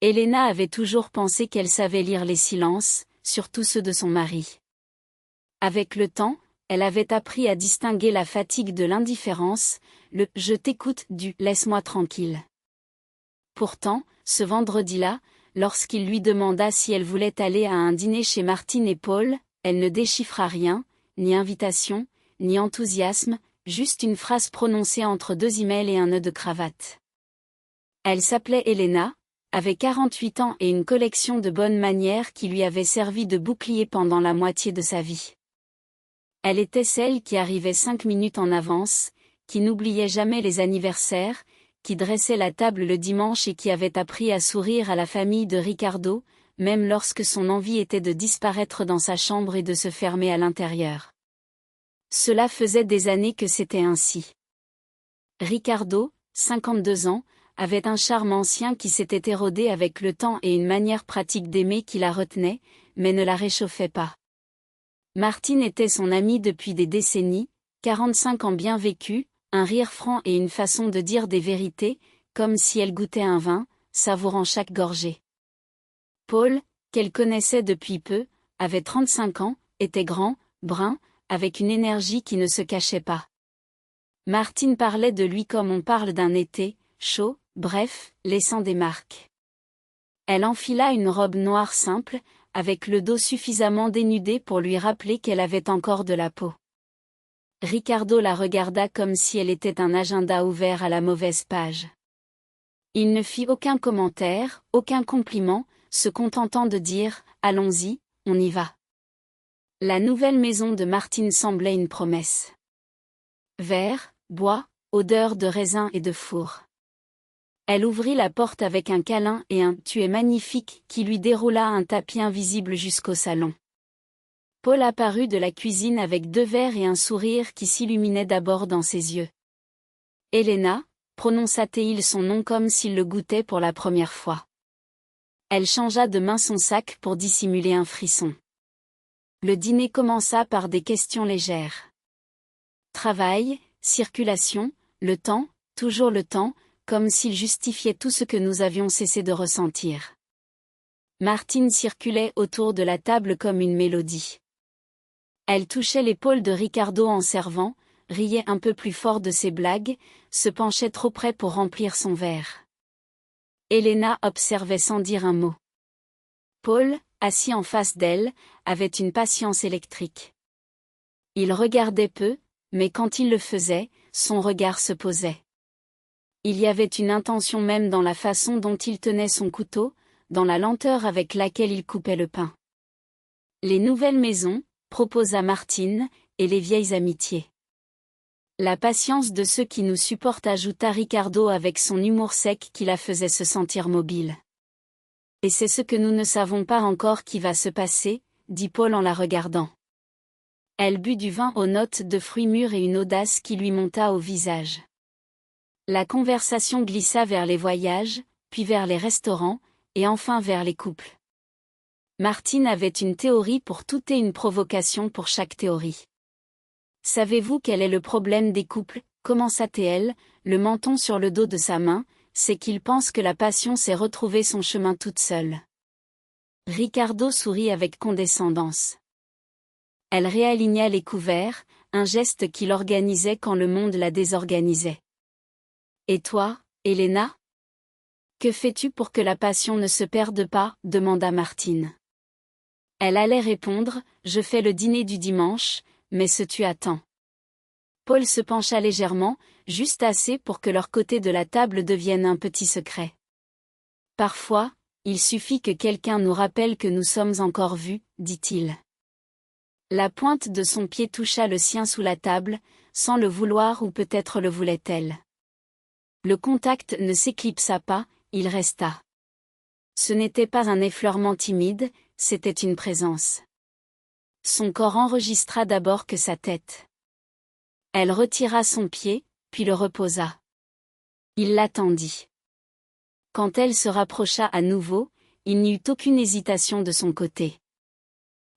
Elena avait toujours pensé qu'elle savait lire les silences, surtout ceux de son mari. Avec le temps, elle avait appris à distinguer la fatigue de l'indifférence, le « je t'écoute » du « laisse-moi tranquille ». Pourtant, ce vendredi-là, lorsqu'il lui demanda si elle voulait aller à un dîner chez Martine et Paul, elle ne déchiffra rien, ni invitation, ni enthousiasme, juste une phrase prononcée entre 2 emails et un nœud de cravate. Elle s'appelait Elena, avait 48 ans et une collection de bonnes manières qui lui avait servi de bouclier pendant la moitié de sa vie. Elle était celle qui arrivait 5 minutes en avance, qui n'oubliait jamais les anniversaires, qui dressait la table le dimanche et qui avait appris à sourire à la famille de Ricardo, même lorsque son envie était de disparaître dans sa chambre et de se fermer à l'intérieur. Cela faisait des années que c'était ainsi. Ricardo, 52 ans, avait un charme ancien qui s'était érodé avec le temps et une manière pratique d'aimer qui la retenait, mais ne la réchauffait pas. Martine était son amie depuis des décennies, 45 ans bien vécus, un rire franc et une façon de dire des vérités, comme si elle goûtait un vin, savourant chaque gorgée. Paul, qu'elle connaissait depuis peu, avait 35 ans, était grand, brun, avec une énergie qui ne se cachait pas. Martine parlait de lui comme on parle d'un été, chaud, bref, laissant des marques. Elle enfila une robe noire simple, avec le dos suffisamment dénudé pour lui rappeler qu'elle avait encore de la peau. Ricardo la regarda comme si elle était un agenda ouvert à la mauvaise page. Il ne fit aucun commentaire, aucun compliment, se contentant de dire « Allons-y, on y va ». La nouvelle maison de Martine semblait une promesse. Verre, bois, odeur de raisin et de four. Elle ouvrit la porte avec un câlin et un « tu es magnifique » qui lui déroula un tapis invisible jusqu'au salon. Paul apparut de la cuisine avec 2 verres et un sourire qui s'illuminait d'abord dans ses yeux. « Elena » prononça-t-il son nom comme s'il le goûtait pour la première fois. Elle changea de main son sac pour dissimuler un frisson. Le dîner commença par des questions légères. Travail, circulation, le temps, toujours le temps, comme s'il justifiait tout ce que nous avions cessé de ressentir. Martine circulait autour de la table comme une mélodie. Elle touchait l'épaule de Ricardo en servant, riait un peu plus fort de ses blagues, se penchait trop près pour remplir son verre. Elena observait sans dire un mot. Paul, assis en face d'elle, avait une patience électrique. Il regardait peu, mais quand il le faisait, son regard se posait. Il y avait une intention même dans la façon dont il tenait son couteau, dans la lenteur avec laquelle il coupait le pain. Les nouvelles maisons, proposa Martine, et les vieilles amitiés. La patience de ceux qui nous supportent, ajouta Ricardo avec son humour sec qui la faisait se sentir mobile. Et c'est ce que nous ne savons pas encore qui va se passer, dit Paul en la regardant. Elle but du vin aux notes de fruits mûrs et une audace qui lui monta au visage. La conversation glissa vers les voyages, puis vers les restaurants, et enfin vers les couples. Martine avait une théorie pour tout et une provocation pour chaque théorie. Savez-vous quel est le problème des couples, commença-t-elle, le menton sur le dos de sa main, c'est qu'ils pensent que la passion sait retrouver son chemin toute seule. Ricardo sourit avec condescendance. Elle réaligna les couverts, un geste qu'il organisait quand le monde la désorganisait. Et toi, Elena ? Que fais-tu pour que la passion ne se perde pas ? demanda Martine. Elle allait répondre, je fais le dîner du dimanche, mais ce tu attends. Paul se pencha légèrement, juste assez pour que leur côté de la table devienne un petit secret. Parfois, il suffit que quelqu'un nous rappelle que nous sommes encore vus, dit-il. La pointe de son pied toucha le sien sous la table, sans le vouloir ou peut-être le voulait-elle. Le contact ne s'éclipsa pas, il resta. Ce n'était pas un effleurement timide, c'était une présence. Son corps enregistra d'abord que sa tête. Elle retira son pied, puis le reposa. Il l'attendit. Quand elle se rapprocha à nouveau, il n'y eut aucune hésitation de son côté.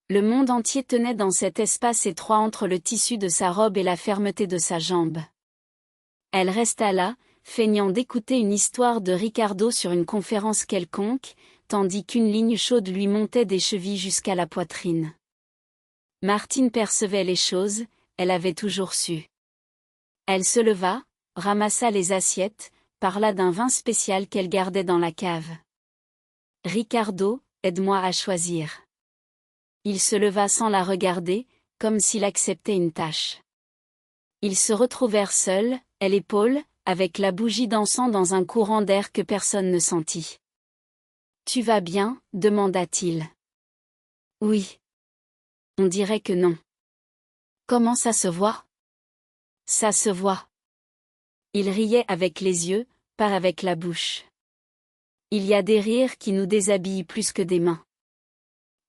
Le monde entier tenait dans cet espace étroit entre le tissu de sa robe et la fermeté de sa jambe. Elle resta là, feignant d'écouter une histoire de Ricardo sur une conférence quelconque, tandis qu'une ligne chaude lui montait des chevilles jusqu'à la poitrine. Martine percevait les choses, elle avait toujours su. Elle se leva, ramassa les assiettes, parla d'un vin spécial qu'elle gardait dans la cave. « Ricardo, aide-moi à choisir. » Il se leva sans la regarder, comme s'il acceptait une tâche. Ils se retrouvèrent seuls, elle et Paul, avec la bougie dansant dans un courant d'air que personne ne sentit. « Tu vas bien ?» demanda-t-il. « Oui. » On dirait que non. « Comment ça se voit ?»« Ça se voit. » Il riait avec les yeux, pas avec la bouche. Il y a des rires qui nous déshabillent plus que des mains.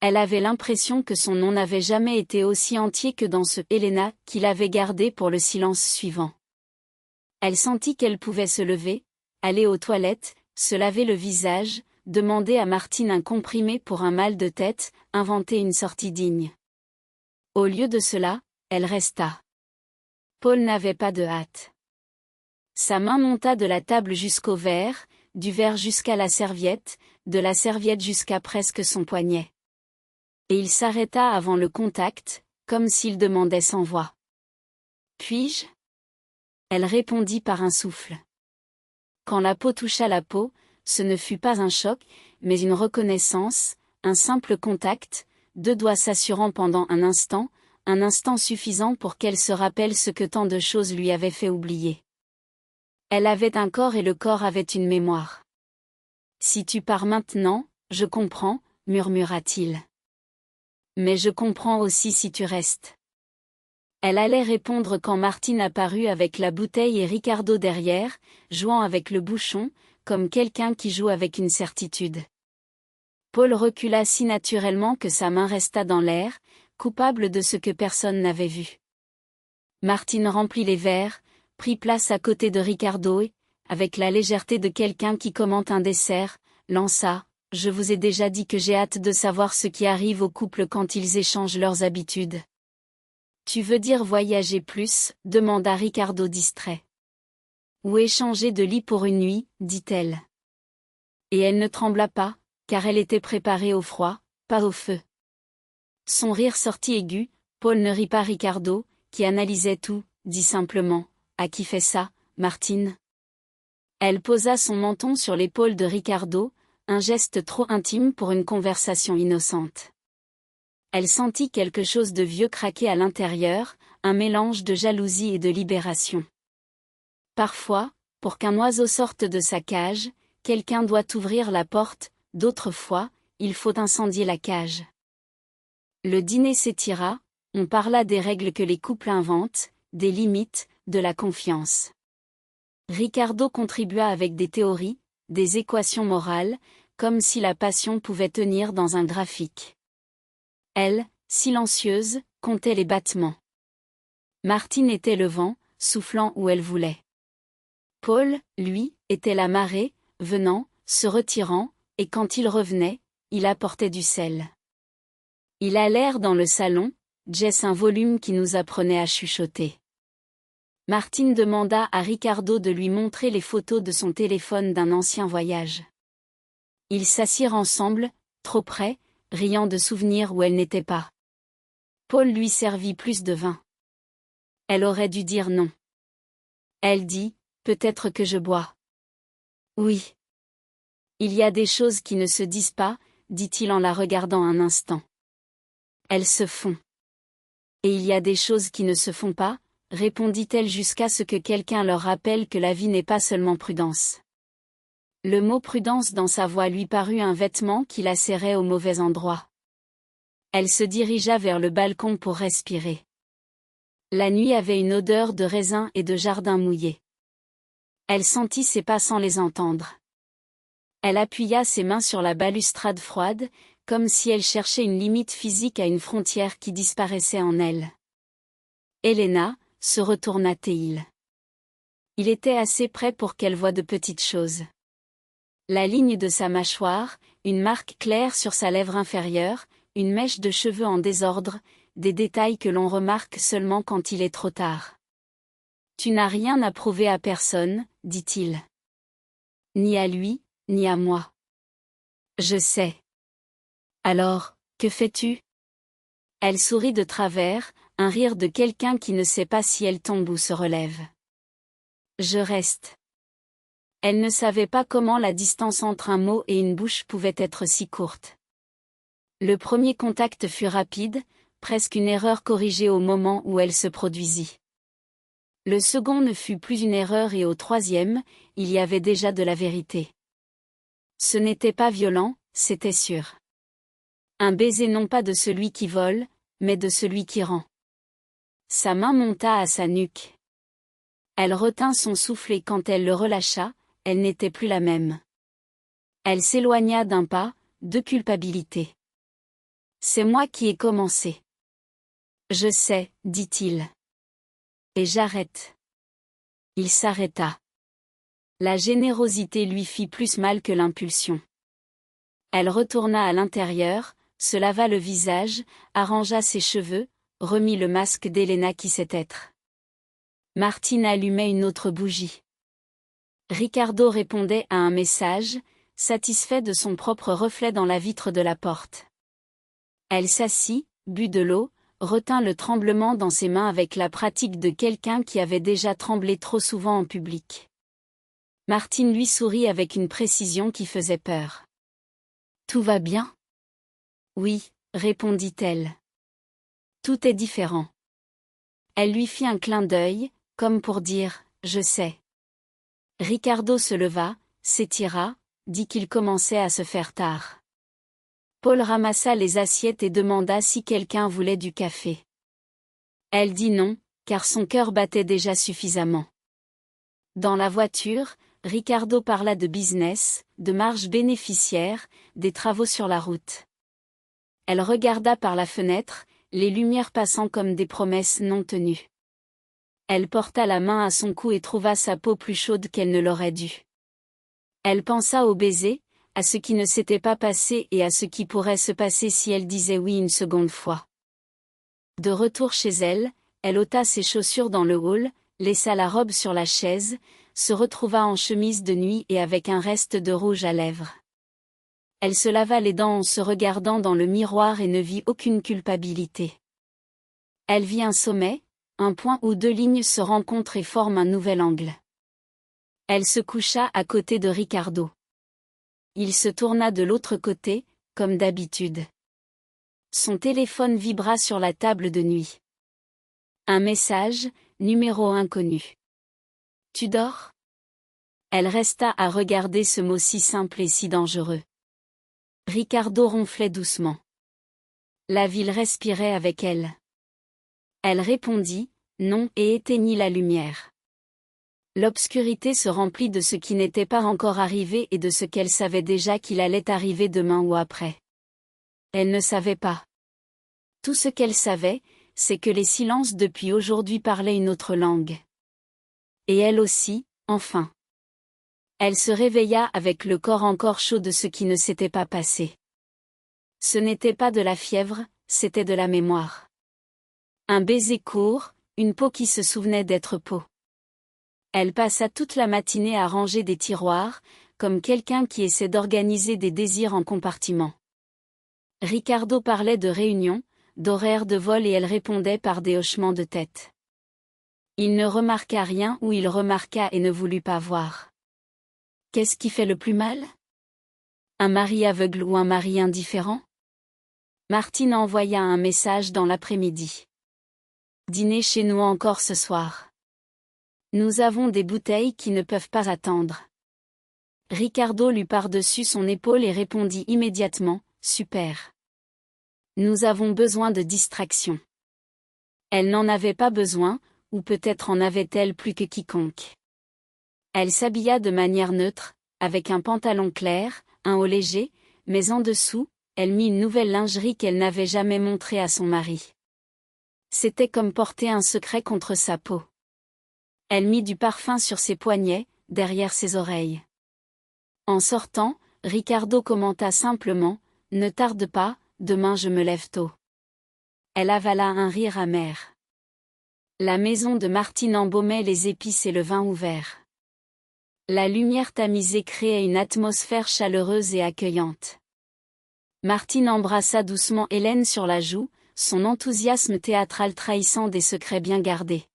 Elle avait l'impression que son nom n'avait jamais été aussi entier que dans ce « Helena » qu'il avait gardé pour le silence suivant. Elle sentit qu'elle pouvait se lever, aller aux toilettes, se laver le visage, demander à Martine un comprimé pour un mal de tête, inventer une sortie digne. Au lieu de cela, elle resta. Paul n'avait pas de hâte. Sa main monta de la table jusqu'au verre, du verre jusqu'à la serviette, de la serviette jusqu'à presque son poignet. Et il s'arrêta avant le contact, comme s'il demandait sans voix. « Puis-je » Elle répondit par un souffle. Quand la peau toucha la peau, ce ne fut pas un choc, mais une reconnaissance, un simple contact, deux doigts s'assurant pendant un instant suffisant pour qu'elle se rappelle ce que tant de choses lui avaient fait oublier. Elle avait un corps et le corps avait une mémoire. « Si tu pars maintenant, je comprends, » murmura-t-il. « Mais je comprends aussi si tu restes. » Elle allait répondre quand Martine apparut avec la bouteille et Ricardo derrière, jouant avec le bouchon, comme quelqu'un qui joue avec une certitude. Paul recula si naturellement que sa main resta dans l'air, coupable de ce que personne n'avait vu. Martine remplit les verres, prit place à côté de Ricardo et, avec la légèreté de quelqu'un qui commente un dessert, lança « Je vous ai déjà dit que j'ai hâte de savoir ce qui arrive aux couples quand ils échangent leurs habitudes. » « Tu veux dire voyager plus ?» demanda Ricardo distrait. « Ou échanger de lit pour une nuit ?» dit-elle. Et elle ne trembla pas, car elle était préparée au froid, pas au feu. Son rire sortit aigu, Paul ne rit pas Ricardo, qui analysait tout, dit simplement « À qui fait ça, Martine ?» Elle posa son menton sur l'épaule de Ricardo, un geste trop intime pour une conversation innocente. Elle sentit quelque chose de vieux craquer à l'intérieur, un mélange de jalousie et de libération. Parfois, pour qu'un oiseau sorte de sa cage, quelqu'un doit ouvrir la porte, d'autres fois, il faut incendier la cage. Le dîner s'étira, on parla des règles que les couples inventent, des limites, de la confiance. Ricardo contribua avec des théories, des équations morales, comme si la passion pouvait tenir dans un graphique. Elle, silencieuse, comptait les battements. Martine était le vent, soufflant où elle voulait. Paul, lui, était la marée, venant, se retirant, et quand il revenait, il apportait du sel. Ils allèrent dans le salon, Jess un volume qui nous apprenait à chuchoter. Martine demanda à Ricardo de lui montrer les photos de son téléphone d'un ancien voyage. Ils s'assirent ensemble, trop près, riant de souvenirs où elle n'était pas. Paul lui servit plus de vin. Elle aurait dû dire non. Elle dit, peut-être que je bois. Oui. Il y a des choses qui ne se disent pas, dit-il en la regardant un instant. Elles se font. Et il y a des choses qui ne se font pas, répondit-elle jusqu'à ce que quelqu'un leur rappelle que la vie n'est pas seulement prudence. Le mot prudence dans sa voix lui parut un vêtement qui la serrait au mauvais endroit. Elle se dirigea vers le balcon pour respirer. La nuit avait une odeur de raisin et de jardin mouillé. Elle sentit ses pas sans les entendre. Elle appuya ses mains sur la balustrade froide, comme si elle cherchait une limite physique à une frontière qui disparaissait en elle. Helena, se retourna-t-il. Il était assez près pour qu'elle voie de petites choses. La ligne de sa mâchoire, une marque claire sur sa lèvre inférieure, une mèche de cheveux en désordre, des détails que l'on remarque seulement quand il est trop tard. Tu n'as rien à prouver à personne, dit-il. Ni à lui, ni à moi. Je sais. Alors, que fais-tu? Elle sourit de travers, un rire de quelqu'un qui ne sait pas si elle tombe ou se relève. Je reste. Elle ne savait pas comment la distance entre un mot et une bouche pouvait être si courte. Le premier contact fut rapide, presque une erreur corrigée au moment où elle se produisit. Le second ne fut plus une erreur et au troisième, il y avait déjà de la vérité. Ce n'était pas violent, c'était sûr. Un baiser non pas de celui qui vole, mais de celui qui rend. Sa main monta à sa nuque. Elle retint son souffle et quand elle le relâcha, elle n'était plus la même. Elle s'éloigna d'un pas, de culpabilité. C'est moi qui ai commencé. Je sais, dit-il. Et j'arrête. Il s'arrêta. La générosité lui fit plus mal que l'impulsion. Elle retourna à l'intérieur, se lava le visage, arrangea ses cheveux, remit le masque d'Helena qui sait être. Martine allumait une autre bougie. Ricardo répondait à un message, satisfait de son propre reflet dans la vitre de la porte. Elle s'assit, but de l'eau, retint le tremblement dans ses mains avec la pratique de quelqu'un qui avait déjà tremblé trop souvent en public. Martine lui sourit avec une précision qui faisait peur. « Tout va bien ? » « Oui, » répondit-elle. « Tout est différent. » Elle lui fit un clin d'œil, comme pour dire « Je sais ». Ricardo se leva, s'étira, dit qu'il commençait à se faire tard. Paul ramassa les assiettes et demanda si quelqu'un voulait du café. Elle dit non, car son cœur battait déjà suffisamment. Dans la voiture, Ricardo parla de business, de marge bénéficiaire, des travaux sur la route. Elle regarda par la fenêtre, les lumières passant comme des promesses non tenues. Elle porta la main à son cou et trouva sa peau plus chaude qu'elle ne l'aurait dû. Elle pensa au baiser, à ce qui ne s'était pas passé et à ce qui pourrait se passer si elle disait oui une seconde fois. De retour chez elle, elle ôta ses chaussures dans le hall, laissa la robe sur la chaise, se retrouva en chemise de nuit et avec un reste de rouge à lèvres. Elle se lava les dents en se regardant dans le miroir et ne vit aucune culpabilité. Elle vit un sommet, un point où deux lignes se rencontrent et forment un nouvel angle. Elle se coucha à côté de Ricardo. Il se tourna de l'autre côté, comme d'habitude. Son téléphone vibra sur la table de nuit. Un message, numéro inconnu. « Tu dors ?» Elle resta à regarder ce mot si simple et si dangereux. Ricardo ronflait doucement. La ville respirait avec elle. Elle répondit « non » et éteignit la lumière. L'obscurité se remplit de ce qui n'était pas encore arrivé et de ce qu'elle savait déjà qu'il allait arriver demain ou après. Elle ne savait pas. Tout ce qu'elle savait, c'est que les silences depuis aujourd'hui parlaient une autre langue. Et elle aussi, enfin. Elle se réveilla avec le corps encore chaud de ce qui ne s'était pas passé. Ce n'était pas de la fièvre, c'était de la mémoire. Un baiser court, une peau qui se souvenait d'être peau. Elle passa toute la matinée à ranger des tiroirs, comme quelqu'un qui essaie d'organiser des désirs en compartiments. Ricardo parlait de réunions, d'horaires de vol et elle répondait par des hochements de tête. Il ne remarqua rien ou il remarqua et ne voulut pas voir. Qu'est-ce qui fait le plus mal? Un mari aveugle ou un mari indifférent? Martine envoya un message dans l'après-midi. Dîner chez nous encore ce soir. Nous avons des bouteilles qui ne peuvent pas attendre. Ricardo lut par-dessus son épaule et répondit immédiatement, super. Nous avons besoin de distraction. Elle n'en avait pas besoin, ou peut-être en avait-elle plus que quiconque. Elle s'habilla de manière neutre, avec un pantalon clair, un haut léger, mais en dessous, elle mit une nouvelle lingerie qu'elle n'avait jamais montrée à son mari. C'était comme porter un secret contre sa peau. Elle mit du parfum sur ses poignets, derrière ses oreilles. En sortant, Ricardo commenta simplement, « Ne tarde pas, demain je me lève tôt. » Elle avala un rire amer. La maison de Martine embaumait les épices et le vin ouvert. La lumière tamisée créait une atmosphère chaleureuse et accueillante. Martine embrassa doucement Hélène sur la joue, son enthousiasme théâtral trahissant des secrets bien gardés.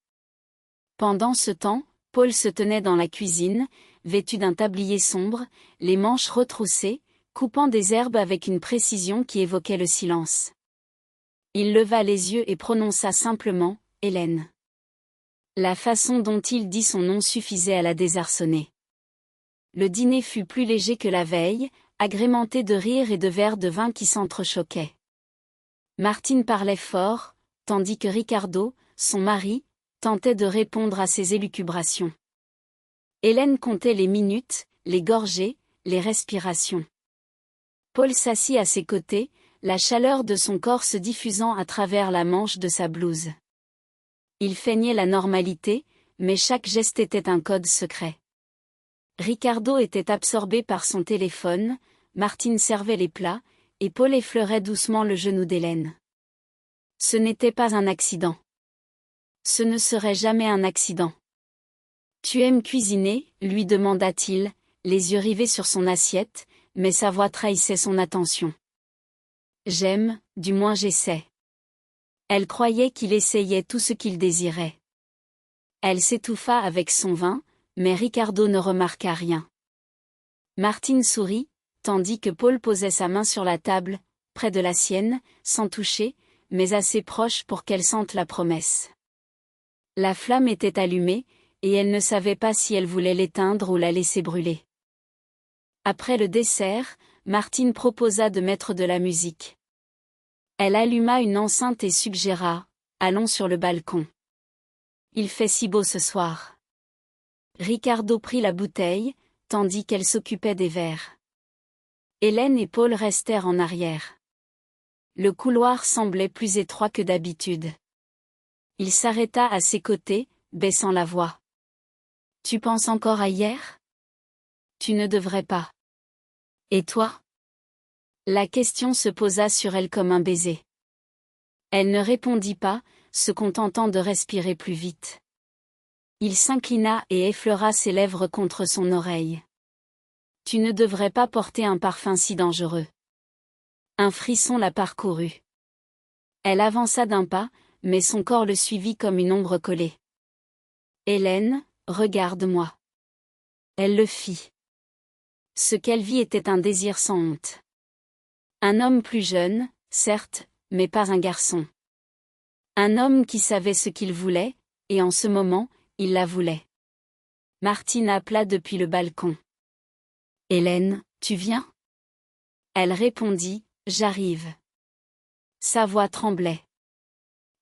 Pendant ce temps, Paul se tenait dans la cuisine, vêtu d'un tablier sombre, les manches retroussées, coupant des herbes avec une précision qui évoquait le silence. Il leva les yeux et prononça simplement « Hélène ». La façon dont il dit son nom suffisait à la désarçonner. Le dîner fut plus léger que la veille, agrémenté de rires et de verres de vin qui s'entrechoquaient. Martine parlait fort, tandis que Ricardo, son mari, tentait de répondre à ses élucubrations. Hélène comptait les minutes, les gorgées, les respirations. Paul s'assit à ses côtés, la chaleur de son corps se diffusant à travers la manche de sa blouse. Il feignait la normalité, mais chaque geste était un code secret. Ricardo était absorbé par son téléphone, Martine servait les plats, et Paul effleurait doucement le genou d'Hélène. Ce n'était pas un accident. Ce ne serait jamais un accident. Tu aimes cuisiner, lui demanda-t-il, les yeux rivés sur son assiette, mais sa voix trahissait son attention. J'aime, du moins j'essaie. Elle croyait qu'il essayait tout ce qu'il désirait. Elle s'étouffa avec son vin, mais Ricardo ne remarqua rien. Martine sourit, tandis que Paul posait sa main sur la table, près de la sienne, sans toucher, mais assez proche pour qu'elle sente la promesse. La flamme était allumée, et elle ne savait pas si elle voulait l'éteindre ou la laisser brûler. Après le dessert, Martine proposa de mettre de la musique. Elle alluma une enceinte et suggéra « Allons sur le balcon. Il fait si beau ce soir. » Ricardo prit la bouteille, tandis qu'elle s'occupait des verres. Hélène et Paul restèrent en arrière. Le couloir semblait plus étroit que d'habitude. Il s'arrêta à ses côtés, baissant la voix. « Tu penses encore à hier ? Tu ne devrais pas. Et toi ? » La question se posa sur elle comme un baiser. Elle ne répondit pas, se contentant de respirer plus vite. Il s'inclina et effleura ses lèvres contre son oreille. « Tu ne devrais pas porter un parfum si dangereux. » Un frisson la parcourut. Elle avança d'un pas, mais son corps le suivit comme une ombre collée. « Hélène, regarde-moi. » Elle le fit. Ce qu'elle vit était un désir sans honte. Un homme plus jeune, certes, mais pas un garçon. Un homme qui savait ce qu'il voulait, et en ce moment, il la voulait. Martine appela depuis le balcon. « Hélène, tu viens ? » Elle répondit, « J'arrive. » Sa voix tremblait.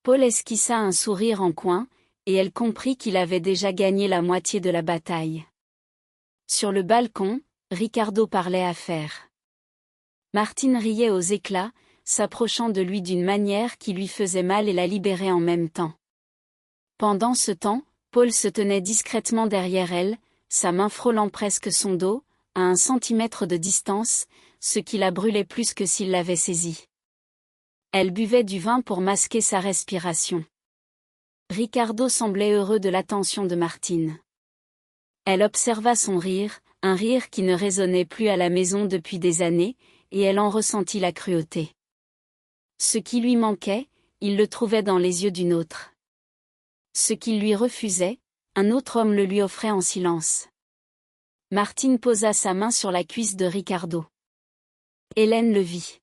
Paul esquissa un sourire en coin, et elle comprit qu'il avait déjà gagné la moitié de la bataille. Sur le balcon, Ricardo parlait affaires. Martine riait aux éclats, s'approchant de lui d'une manière qui lui faisait mal et la libérait en même temps. Pendant ce temps, Paul se tenait discrètement derrière elle, sa main frôlant presque son dos, à 1 centimètre de distance, ce qui la brûlait plus que s'il l'avait saisie. Elle buvait du vin pour masquer sa respiration. Ricardo semblait heureux de l'attention de Martine. Elle observa son rire, un rire qui ne résonnait plus à la maison depuis des années, et elle en ressentit la cruauté. Ce qui lui manquait, il le trouvait dans les yeux d'une autre. Ce qu'il lui refusait, un autre homme le lui offrait en silence. Martine posa sa main sur la cuisse de Ricardo. Hélène le vit.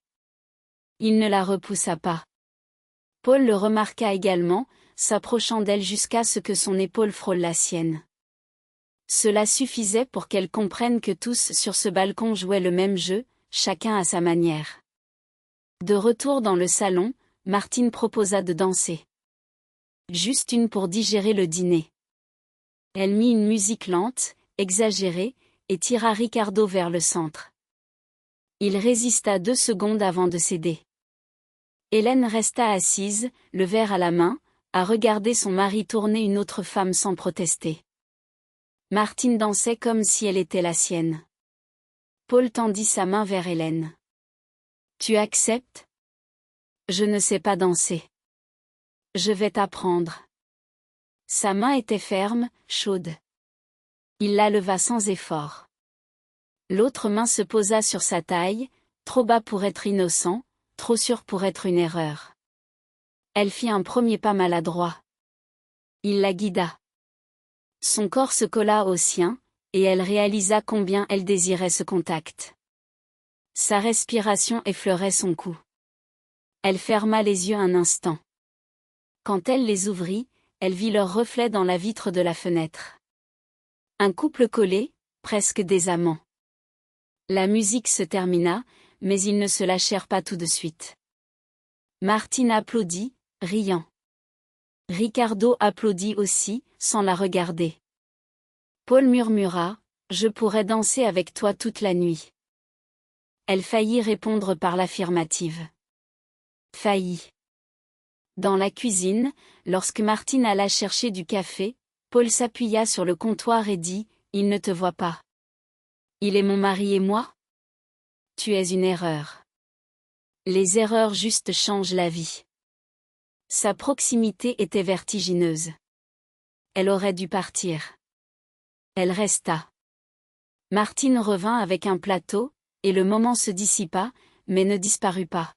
Il ne la repoussa pas. Paul le remarqua également, s'approchant d'elle jusqu'à ce que son épaule frôle la sienne. Cela suffisait pour qu'elle comprenne que tous sur ce balcon jouaient le même jeu, chacun à sa manière. De retour dans le salon, Martine proposa de danser. Juste une pour digérer le dîner. Elle mit une musique lente, exagérée, et tira Ricardo vers le centre. Il résista 2 secondes avant de céder. Hélène resta assise, le verre à la main, à regarder son mari tourner une autre femme sans protester. Martine dansait comme si elle était la sienne. Paul tendit sa main vers Hélène. « Tu acceptes ? Je ne sais pas danser. Je vais t'apprendre. » Sa main était ferme, chaude. Il la leva sans effort. L'autre main se posa sur sa taille, trop bas pour être innocent, trop sûr pour être une erreur. Elle fit un premier pas maladroit. Il la guida. Son corps se colla au sien, et elle réalisa combien elle désirait ce contact. Sa respiration effleurait son cou. Elle ferma les yeux un instant. Quand elle les ouvrit, elle vit leur reflet dans la vitre de la fenêtre. Un couple collé, presque des amants. La musique se termina, mais ils ne se lâchèrent pas tout de suite. Martine applaudit, riant. Ricardo applaudit aussi, sans la regarder. Paul murmura, « Je pourrais danser avec toi toute la nuit. » Elle faillit répondre par l'affirmative. Faillit. Dans la cuisine, lorsque Martine alla chercher du café, Paul s'appuya sur le comptoir et dit, « Il ne te voit pas. Il est mon mari et moi ? Tu es une erreur. » Les erreurs justes changent la vie. Sa proximité était vertigineuse. Elle aurait dû partir. Elle resta. Martine revint avec un plateau, et le moment se dissipa, mais ne disparut pas.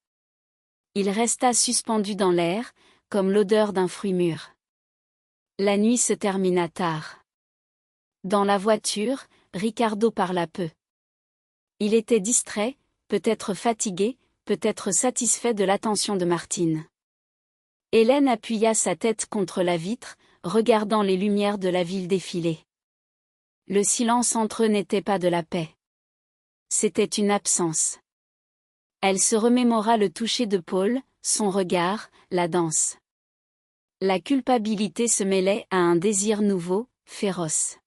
Il resta suspendu dans l'air, comme l'odeur d'un fruit mûr. La nuit se termina tard. Dans la voiture, Ricardo parla peu. Il était distrait, peut-être fatigué, peut-être satisfait de l'attention de Martine. Hélène appuya sa tête contre la vitre, regardant les lumières de la ville défiler. Le silence entre eux n'était pas de la paix. C'était une absence. Elle se remémora le toucher de Paul, son regard, la danse. La culpabilité se mêlait à un désir nouveau, féroce.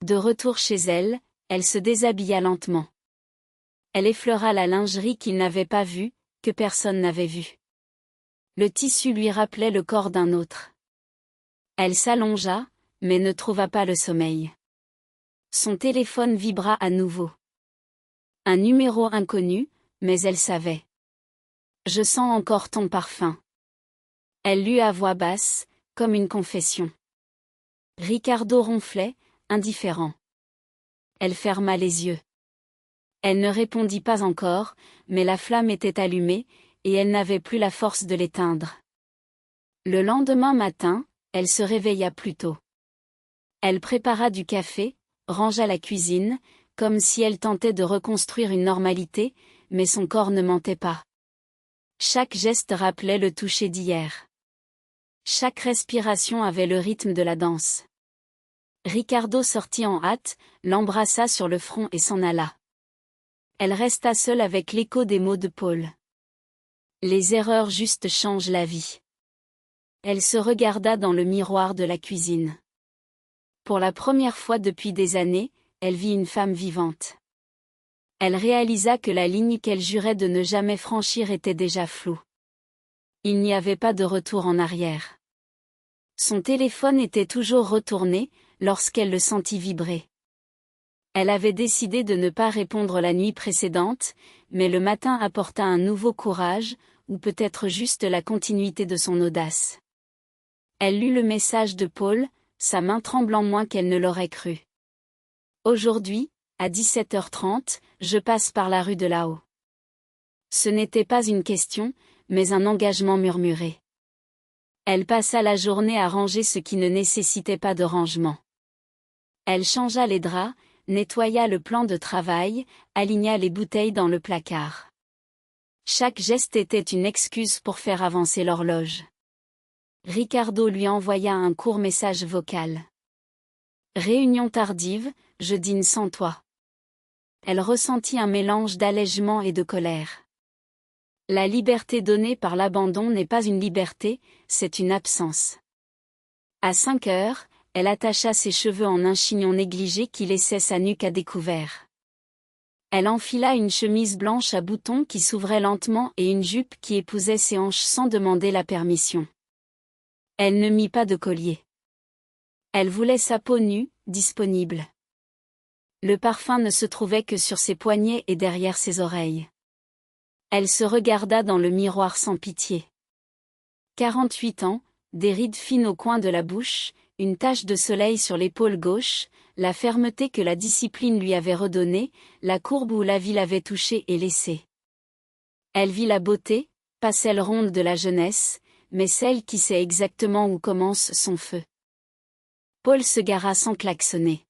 De retour chez elle, elle se déshabilla lentement. Elle effleura la lingerie qu'il n'avait pas vue, que personne n'avait vue. Le tissu lui rappelait le corps d'un autre. Elle s'allongea, mais ne trouva pas le sommeil. Son téléphone vibra à nouveau. Un numéro inconnu, mais elle savait. « Je sens encore ton parfum. » Elle lut à voix basse, comme une confession. Ricardo ronflait, indifférent. Elle ferma les yeux. Elle ne répondit pas encore, mais la flamme était allumée, et elle n'avait plus la force de l'éteindre. Le lendemain matin, elle se réveilla plus tôt. Elle prépara du café, rangea la cuisine, comme si elle tentait de reconstruire une normalité, mais son corps ne mentait pas. Chaque geste rappelait le toucher d'hier. Chaque respiration avait le rythme de la danse. Ricardo sortit en hâte, l'embrassa sur le front et s'en alla. Elle resta seule avec l'écho des mots de Paul. Les erreurs justes changent la vie. Elle se regarda dans le miroir de la cuisine. Pour la première fois depuis des années, elle vit une femme vivante. Elle réalisa que la ligne qu'elle jurait de ne jamais franchir était déjà floue. Il n'y avait pas de retour en arrière. Son téléphone était toujours retourné, lorsqu'elle le sentit vibrer. Elle avait décidé de ne pas répondre la nuit précédente, mais le matin apporta un nouveau courage, ou peut-être juste la continuité de son audace. Elle lut le message de Paul, sa main tremblant moins qu'elle ne l'aurait cru. Aujourd'hui, à 17h30, je passe par la rue de là-haut. Ce n'était pas une question, mais un engagement murmuré. Elle passa la journée à ranger ce qui ne nécessitait pas de rangement. Elle changea les draps, nettoya le plan de travail, aligna les bouteilles dans le placard. Chaque geste était une excuse pour faire avancer l'horloge. Ricardo lui envoya un court message vocal. Réunion tardive, je dîne sans toi. Elle ressentit un mélange d'allègement et de colère. La liberté donnée par l'abandon n'est pas une liberté, c'est une absence. À 5 heures, elle attacha ses cheveux en un chignon négligé qui laissait sa nuque à découvert. Elle enfila une chemise blanche à boutons qui s'ouvrait lentement et une jupe qui épousait ses hanches sans demander la permission. Elle ne mit pas de collier. Elle voulait sa peau nue, disponible. Le parfum ne se trouvait que sur ses poignets et derrière ses oreilles. Elle se regarda dans le miroir sans pitié. 48 ans, des rides fines au coin de la bouche, une tache de soleil sur l'épaule gauche, la fermeté que la discipline lui avait redonnée, la courbe où la vie l'avait touchée et laissée. Elle vit la beauté, pas celle ronde de la jeunesse, mais celle qui sait exactement où commence son feu. Paul se gara sans klaxonner.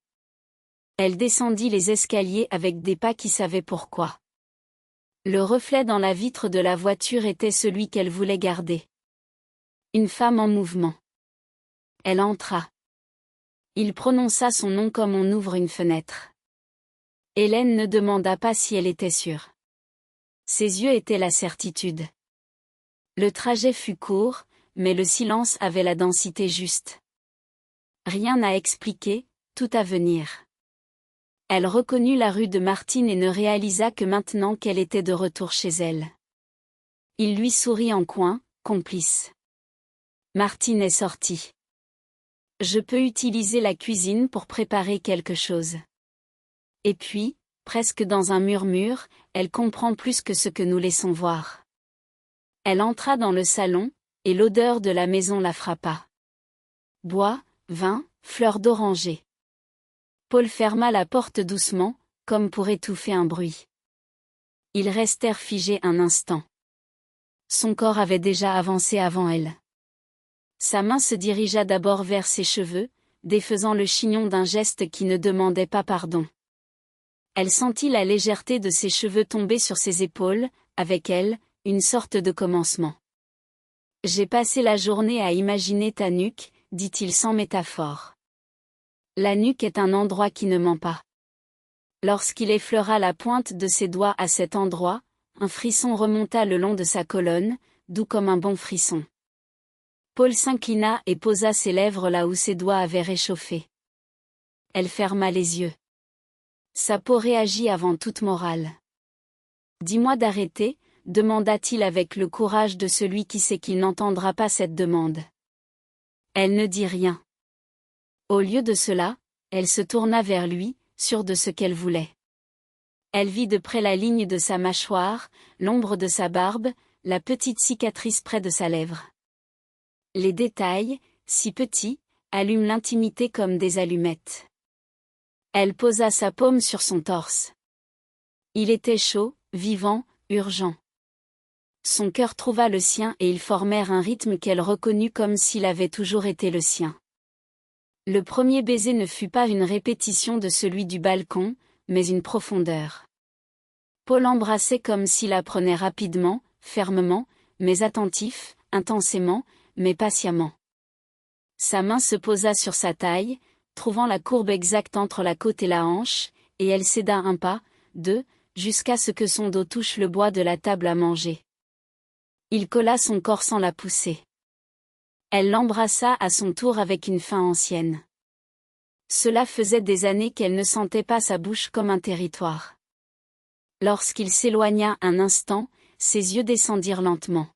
Elle descendit les escaliers avec des pas qui savaient pourquoi. Le reflet dans la vitre de la voiture était celui qu'elle voulait garder. Une femme en mouvement. Elle entra. Il prononça son nom comme on ouvre une fenêtre. Hélène ne demanda pas si elle était sûre. Ses yeux étaient la certitude. Le trajet fut court, mais le silence avait la densité juste. Rien à expliquer, tout à venir. Elle reconnut la rue de Martine et ne réalisa que maintenant qu'elle était de retour chez elle. Il lui sourit en coin, complice. Martine est sortie. Je peux utiliser la cuisine pour préparer quelque chose. Et puis, presque dans un murmure, elle comprend plus que ce que nous laissons voir. Elle entra dans le salon, et l'odeur de la maison la frappa. Bois, vin, fleurs d'oranger. Paul ferma la porte doucement, comme pour étouffer un bruit. Ils restèrent figés un instant. Son corps avait déjà avancé avant elle. Sa main se dirigea d'abord vers ses cheveux, défaisant le chignon d'un geste qui ne demandait pas pardon. Elle sentit la légèreté de ses cheveux tomber sur ses épaules, avec elle, une sorte de commencement. « J'ai passé la journée à imaginer ta nuque », dit-il sans métaphore. La nuque est un endroit qui ne ment pas. Lorsqu'il effleura la pointe de ses doigts à cet endroit, un frisson remonta le long de sa colonne, doux comme un bon frisson. Paul s'inclina et posa ses lèvres là où ses doigts avaient réchauffé. Elle ferma les yeux. Sa peau réagit avant toute morale. « Dis-moi d'arrêter », demanda-t-il avec le courage de celui qui sait qu'il n'entendra pas cette demande. Elle ne dit rien. Au lieu de cela, elle se tourna vers lui, sûre de ce qu'elle voulait. Elle vit de près la ligne de sa mâchoire, l'ombre de sa barbe, la petite cicatrice près de sa lèvre. Les détails, si petits, allument l'intimité comme des allumettes. Elle posa sa paume sur son torse. Il était chaud, vivant, urgent. Son cœur trouva le sien et ils formèrent un rythme qu'elle reconnut comme s'il avait toujours été le sien. Le premier baiser ne fut pas une répétition de celui du balcon, mais une profondeur. Paul embrassait comme s'il apprenait rapidement, fermement, mais attentif, intensément, mais patiemment. Sa main se posa sur sa taille, trouvant la courbe exacte entre la côte et la hanche, et elle céda un pas, deux, jusqu'à ce que son dos touche le bois de la table à manger. Il colla son corps sans la pousser. Elle l'embrassa à son tour avec une faim ancienne. Cela faisait des années qu'elle ne sentait pas sa bouche comme un territoire. Lorsqu'il s'éloigna un instant, ses yeux descendirent lentement.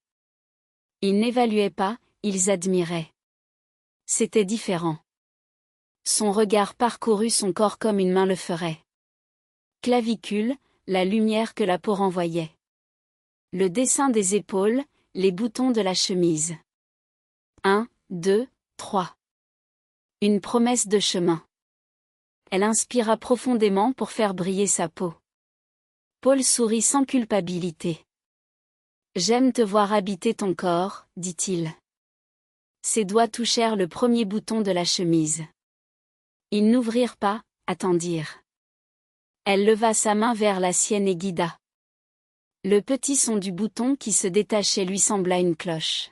Ils n'évaluaient pas, ils admiraient. C'était différent. Son regard parcourut son corps comme une main le ferait. Clavicule, la lumière que la peau renvoyait. Le dessin des épaules, les boutons de la chemise. 1, 2, 3. Une promesse de chemin. Elle inspira profondément pour faire briller sa peau. Paul sourit sans culpabilité. « J'aime te voir habiter ton corps, » dit-il. Ses doigts touchèrent le premier bouton de la chemise. Ils n'ouvrirent pas, attendirent. Elle leva sa main vers la sienne et guida. Le petit son du bouton qui se détachait lui sembla une cloche.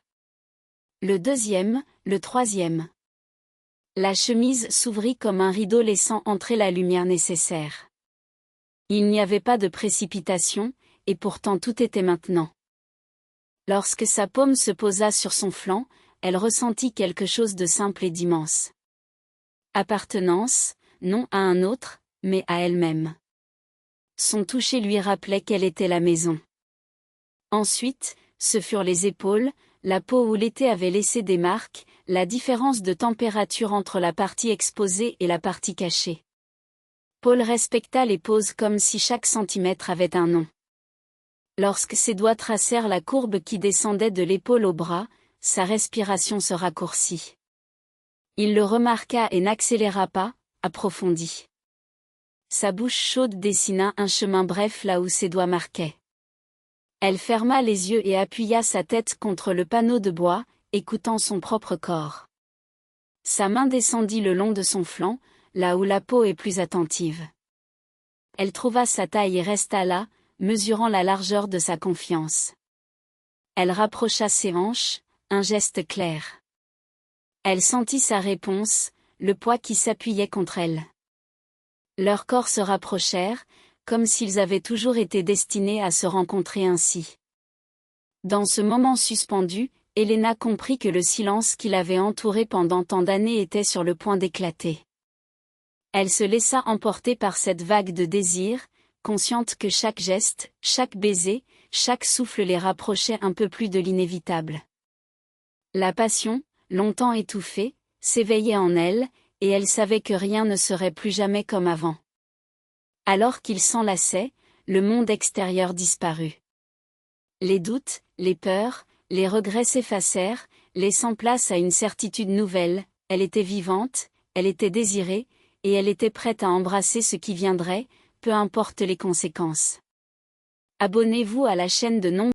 Le deuxième, le troisième. La chemise s'ouvrit comme un rideau laissant entrer la lumière nécessaire. Il n'y avait pas de précipitation, et pourtant tout était maintenant. Lorsque sa paume se posa sur son flanc, elle ressentit quelque chose de simple et d'immense. Appartenance, non à un autre, mais à elle-même. Son toucher lui rappelait qu'elle était la maison. Ensuite, ce furent les épaules, la peau où l'été avait laissé des marques, la différence de température entre la partie exposée et la partie cachée. Paul respecta les poses comme si chaque centimètre avait un nom. Lorsque ses doigts tracèrent la courbe qui descendait de l'épaule au bras, sa respiration se raccourcit. Il le remarqua et n'accéléra pas, approfondit. Sa bouche chaude dessina un chemin bref là où ses doigts marquaient. Elle ferma les yeux et appuya sa tête contre le panneau de bois, écoutant son propre corps. Sa main descendit le long de son flanc, là où la peau est plus attentive. Elle trouva sa taille et resta là, mesurant la largeur de sa confiance. Elle rapprocha ses hanches, un geste clair. Elle sentit sa réponse, le poids qui s'appuyait contre elle. Leurs corps se rapprochèrent, comme s'ils avaient toujours été destinés à se rencontrer ainsi. Dans ce moment suspendu, Helena comprit que le silence qui l'avait entourée pendant tant d'années était sur le point d'éclater. Elle se laissa emporter par cette vague de désir, consciente que chaque geste, chaque baiser, chaque souffle les rapprochait un peu plus de l'inévitable. La passion, longtemps étouffée, s'éveillait en elle, et elle savait que rien ne serait plus jamais comme avant. Alors qu'ils s'enlaçaient, le monde extérieur disparut. Les doutes, les peurs, les regrets s'effacèrent, laissant place à une certitude nouvelle, elle était vivante, elle était désirée, et elle était prête à embrasser ce qui viendrait, peu importe les conséquences. Abonnez-vous à la chaîne de Non